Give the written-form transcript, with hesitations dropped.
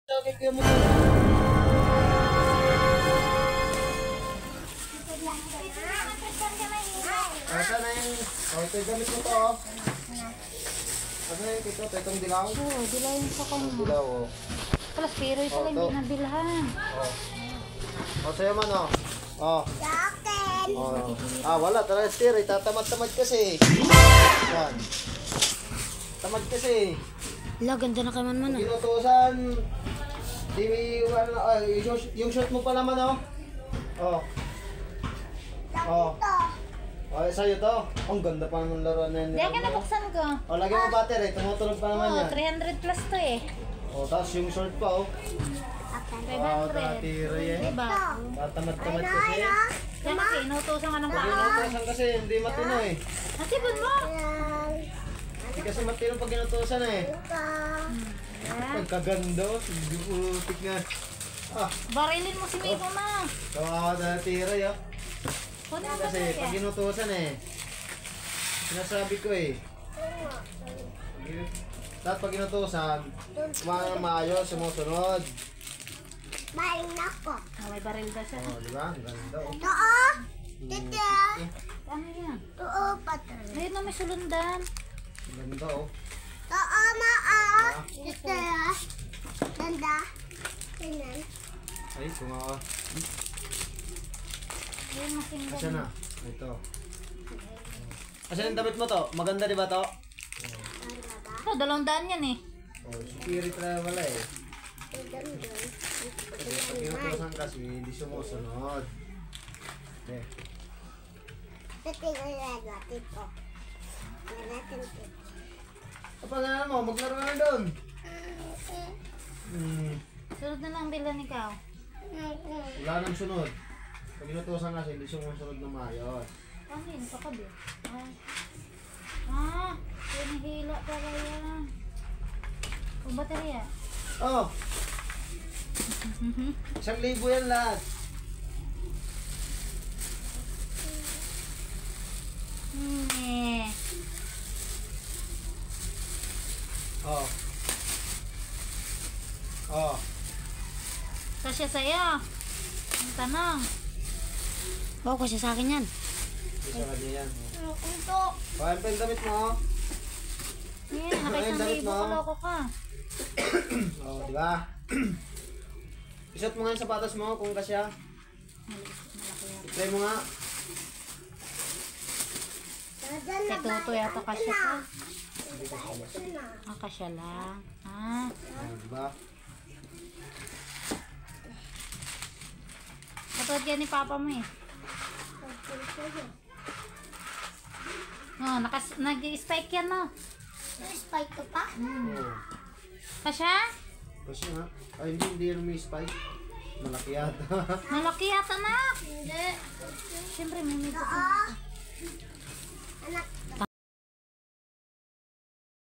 Asa na yung... ito yung gamit mo to. Asa na yung ito? Itong dilaw? Oo, dilaw yung sa kanya. Dilaw, oh. Plus, pero ito lang hindi nabilhan. Sa'yo man, oh. Wala. Tara, steer. Tatamad-tamad kasi. Yan. Tamad kasi. Wala, ganda na kay man. Ginutusan. Yung shot mo pa naman, oh. Sa'yo to. Ang ganda pa naman laruan na yan. Diyan ka nabuksan ko. Lagyan mo battery. Tumutunog pa naman yan. 300 plus to eh. Tapos yung short pa, oh. 500. Tatira yan. Diba? Tatamad-tamad kasi. Yan kasi, inutusan ka ng Pag inutusan kasi, hindi matino eh. Nasibon mo! Hindi kasi matino pag inutusan eh. Pagkaganda, hindi putik nga. Barilin mo si Miko na. Kawawa na tira yun. Kunin mo Kasi ba pag inutusan eh. Sinasabi ko eh. Dapat pag inutusan, maayos, sumusunod. Baling na ako. may baril ba siya? Diba? Ang ganda oh. Oo. Tita. Ano yan? Oo, patay. Ayun na, may sulundan. Ang ganda oh. Oo, maa. Tita. Ganda. Tingnan. Ay, kumawa. Ayun, masinggan. Asa na? Ito. Asa yung damit mo to? Maganda di ba to? Oh, 200 yan eh. Spirit na wala eh. Pag inutusan kasi, hindi sumusunod. Tingnan natin po. Kapag nga mo, maglaro ka na doon. Sunod na lang bilan ikaw. Wala nang sunod. Pag inutusan kasi, hindi sumusunod na maayos. Ano yun? Kakabi. Pinahila pala yan. Kung baterya. Oh! 1,000 yan lahat. Oh. Kasya sa'yo. Ang tanong. Oo, kasya sa akin yan. Isa ka din yan. Ito. Paano pa yung damit mo? Yan, nakaisang libo ko loko ka. Diba? Isot mo nga yung sapatos mo kung kasya. I-try mo nga. Si Toto yata kasya ka. Kasya lang. Diba? Katulad yan ni Papa mo eh. Nag-spike yan no. Spike ko pa? Kasya? Kasi nga. Ay, hindi yan may spike. Malaki yata. Malaki yata na. Hindi. Siyempre may medyo. Anak